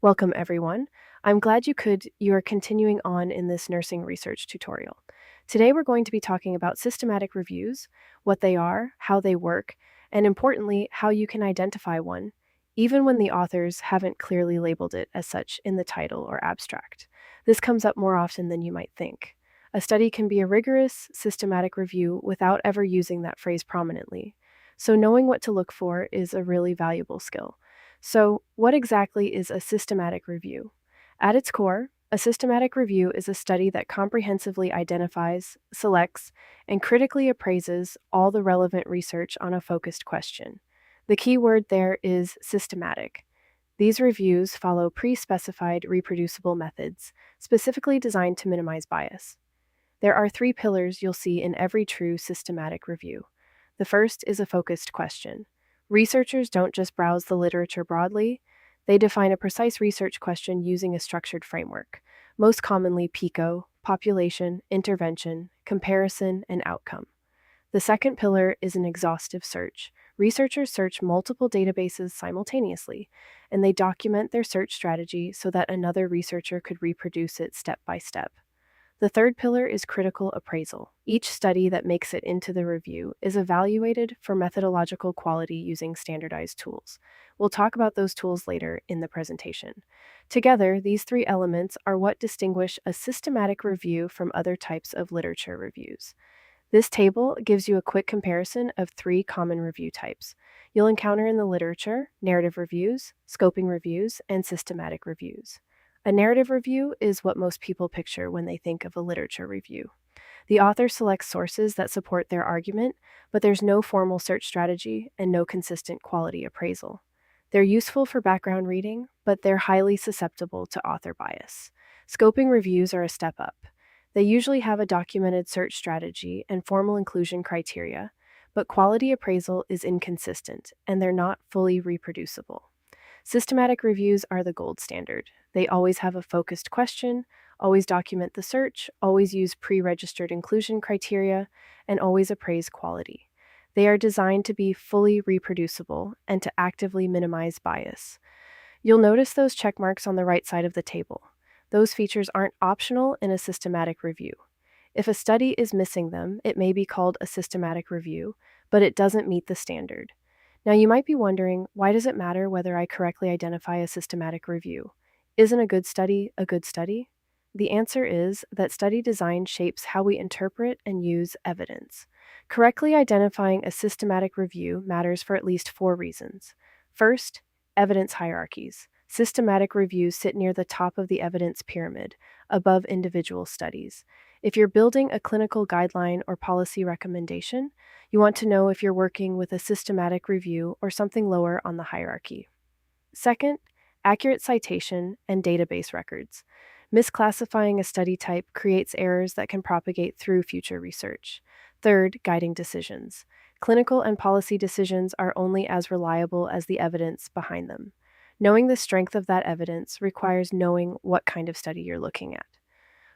Welcome, everyone. I'm glad you are continuing on in this nursing research tutorial. Today, we're going to be talking about systematic reviews, what they are, how they work, and importantly, how you can identify one, even when the authors haven't clearly labeled it as such in the title or abstract. This comes up more often than you might think. A study can be a rigorous, systematic review without ever using that phrase prominently. So, knowing what to look for is a really valuable skill. So, what exactly is a systematic review? At its core, a systematic review is a study that comprehensively identifies, selects, and critically appraises all the relevant research on a focused question. The key word there is systematic. These reviews follow pre specified reproducible methods, specifically designed to minimize bias. There are three pillars you'll see in every true systematic review. The first is a focused question. Researchers don't just browse the literature broadly, they define a precise research question using a structured framework, most commonly PICO, population, intervention, comparison, and outcome. The second pillar is an exhaustive search. Researchers search multiple databases simultaneously, and they document their search strategy so that another researcher could reproduce it step by step. The third pillar is critical appraisal. Each study that makes it into the review is evaluated for methodological quality using standardized tools. We'll talk about those tools later in the presentation. Together, these three elements are what distinguish a systematic review from other types of literature reviews. This table gives you a quick comparison of three common review types you'll encounter in the literature: narrative reviews, scoping reviews, and systematic reviews. A narrative review is what most people picture when they think of a literature review. The author selects sources that support their argument, but there's no formal search strategy and no consistent quality appraisal. They're useful for background reading, but they're highly susceptible to author bias. Scoping reviews are a step up. They usually have a documented search strategy and formal inclusion criteria, but quality appraisal is inconsistent and they're not fully reproducible. Systematic reviews are the gold standard. They always have a focused question, always document the search, always use pre registered inclusion criteria, and always appraise quality. They are designed to be fully reproducible and to actively minimize bias. You'll notice those check marks on the right side of the table. Those features aren't optional in a systematic review. If a study is missing them, it may be called a systematic review, but it doesn't meet the standard. Now, you might be wondering, why does it matter whether I correctly identify a systematic review? Isn't a good study a good study? The answer is that study design shapes how we interpret and use evidence. Correctly identifying a systematic review matters for at least four reasons. First, evidence hierarchies. Systematic reviews sit near the top of the evidence pyramid, above individual studies. If you're building a clinical guideline or policy recommendation, you want to know if you're working with a systematic review or something lower on the hierarchy. Second, accurate citation and database records. Misclassifying a study type creates errors that can propagate through future research. Third, guiding decisions. Clinical and policy decisions are only as reliable as the evidence behind them. Knowing the strength of that evidence requires knowing what kind of study you're looking at.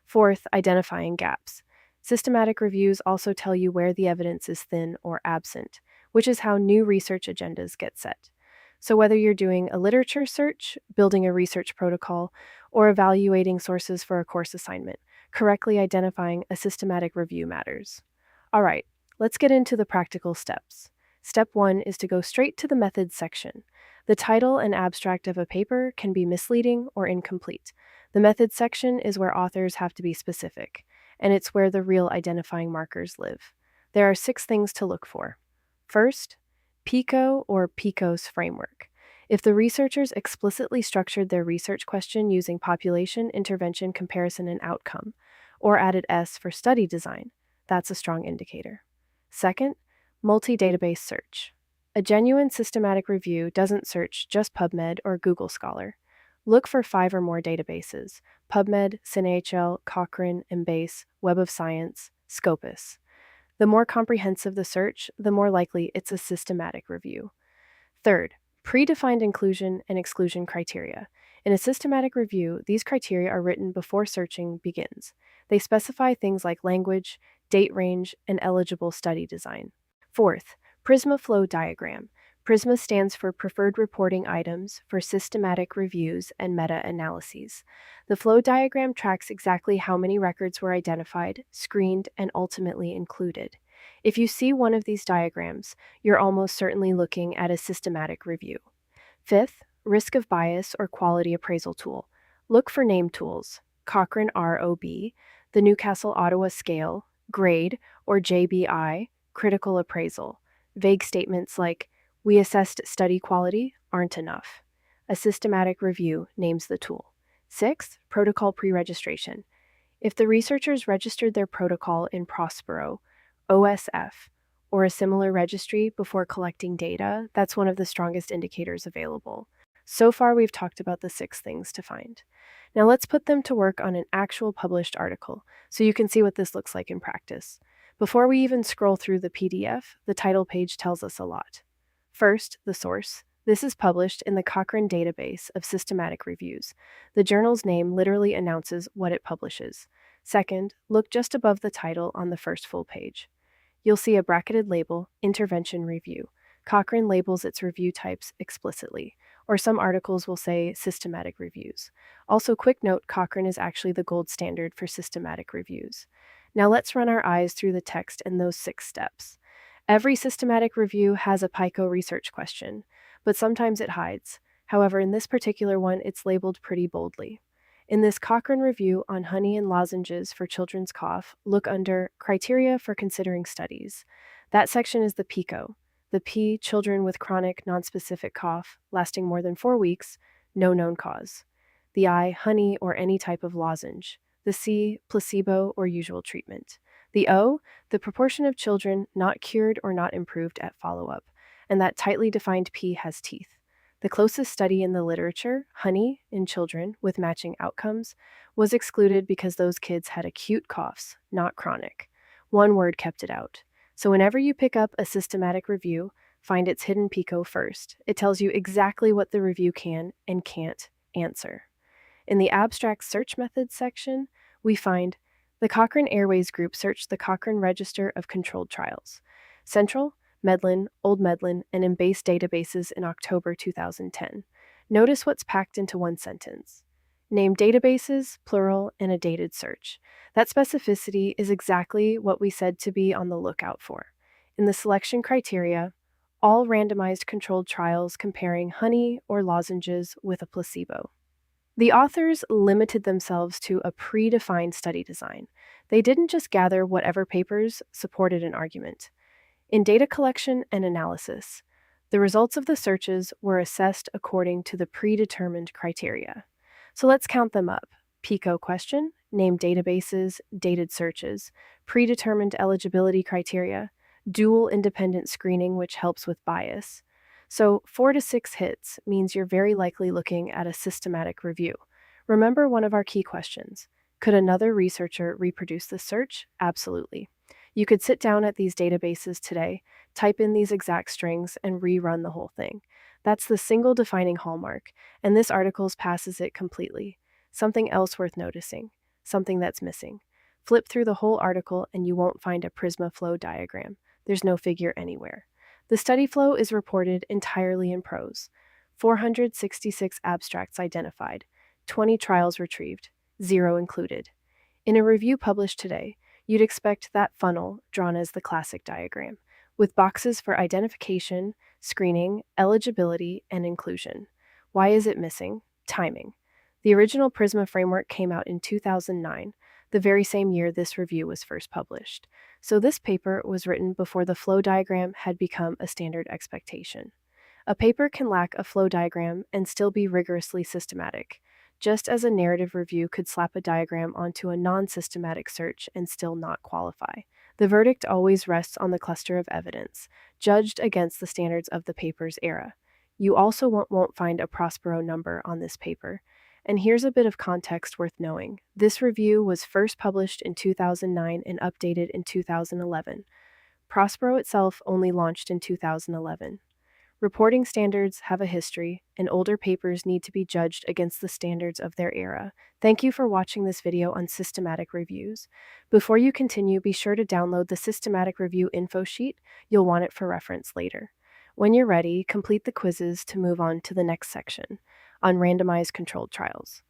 Fourth, identifying gaps. Systematic reviews also tell you where the evidence is thin or absent, which is how new research agendas get set. So, whether you're doing a literature search, building a research protocol, or evaluating sources for a course assignment, correctly identifying a systematic review matters. All right, let's get into the practical steps. Step one is to go straight to the methods section. The title and abstract of a paper can be misleading or incomplete. The methods section is where authors have to be specific, and it's where the real identifying markers live. There are 6 things to look for. First, PICO or PICO's framework. If the researchers explicitly structured their research question using population, intervention, comparison, and outcome, or added S for study design, that's a strong indicator. Second, multi-database search. A genuine systematic review doesn't search just PubMed or Google Scholar. Look for 5 or more databases: PubMed, CineHL, Cochrane, Embase, Web of Science, Scopus. The more comprehensive the search, the more likely it's a systematic review. Third, predefined inclusion and exclusion criteria. In a systematic review, these criteria are written before searching begins. They specify things like language, date range, and eligible study design. Fourth, Prisma flow diagram. PRISMA stands for Preferred Reporting Items for Systematic Reviews and Meta-Analyses. The flow diagram tracks exactly how many records were identified, screened, and ultimately included. If you see one of these diagrams, you're almost certainly looking at a systematic review. Fifth, risk of bias or quality appraisal tool. Look for name tools, Cochrane ROB, the Newcastle Ottawa Scale, GRADE, or JBI, critical appraisal. Vague statements like, we assessed study quality aren't enough. A systematic review names the tool. Sixth, protocol pre-registration. If the researchers registered their protocol in Prospero, OSF, or a similar registry before collecting data, that's one of the strongest indicators available. So far, we've talked about the 6 things to find. Now let's put them to work on an actual published article so you can see what this looks like in practice. Before we even scroll through the PDF, the title page tells us a lot. First, the source. This is published in the Cochrane database of systematic reviews. The journal's name literally announces what it publishes. Second, look just above the title on the first full page. You'll see a bracketed label, Intervention Review. Cochrane labels its review types explicitly, or some articles will say systematic reviews. Also, quick note, Cochrane is actually the gold standard for systematic reviews. Now let's run our eyes through the text in those 6 steps. Every systematic review has a PICO research question, but sometimes it hides. However, in this particular one, it's labeled pretty boldly. In this Cochrane review on honey and lozenges for children's cough, look under Criteria for Considering Studies. That section is the PICO. The P, children with chronic nonspecific cough lasting more than 4 weeks, no known cause. The I, honey or any type of lozenge. The C, placebo or usual treatment. The O, the proportion of children not cured or not improved at follow-up. And that tightly defined P has teeth. The closest study in the literature, honey in children with matching outcomes, was excluded because those kids had acute coughs, not chronic. One word kept it out. So whenever you pick up a systematic review, find its hidden PICO first. It tells you exactly what the review can and can't answer. In the abstract search methods section, we find the Cochrane Airways Group searched the Cochrane Register of Controlled Trials. Central, Medlin, Old Medlin, and Embase databases in October 2010. Notice what's packed into one sentence. Name databases, plural, and a dated search. That specificity is exactly what we said to be on the lookout for. In the selection criteria, all randomized controlled trials comparing honey or lozenges with a placebo. The authors limited themselves to a predefined study design. They didn't just gather whatever papers supported an argument. In data collection and analysis, the results of the searches were assessed according to the predetermined criteria. So let's count them up. PICO question, named databases, dated searches, predetermined eligibility criteria, dual independent screening, which helps with bias. So 4 to 6 hits means you're very likely looking at a systematic review. Remember one of our key questions. Could another researcher reproduce this search? Absolutely. You could sit down at these databases today, type in these exact strings, and rerun the whole thing. That's the single defining hallmark, and this article passes it completely. Something else worth noticing, something that's missing. Flip through the whole article and you won't find a PRISMA flow diagram. There's no figure anywhere. The study flow is reported entirely in prose. 466 abstracts identified, 20 trials retrieved, 0 included. In a review published today, you'd expect that funnel drawn as the classic diagram, with boxes for identification, screening, eligibility, and inclusion. Why is it missing? Timing. The original PRISMA framework came out in 2009, the very same year this review was first published. So this paper was written before the flow diagram had become a standard expectation. A paper can lack a flow diagram and still be rigorously systematic, just as a narrative review could slap a diagram onto a non-systematic search and still not qualify. The verdict always rests on the cluster of evidence, judged against the standards of the paper's era. You also won't find a Prospero number on this paper. And here's a bit of context worth knowing. This review was first published in 2009 and updated in 2011. Prospero itself only launched in 2011. Reporting standards have a history, and older papers need to be judged against the standards of their era. Thank you for watching this video on systematic reviews. Before you continue, be sure to download the systematic review info sheet. You'll want it for reference later. When you're ready, complete the quizzes to move on to the next section on randomized controlled trials.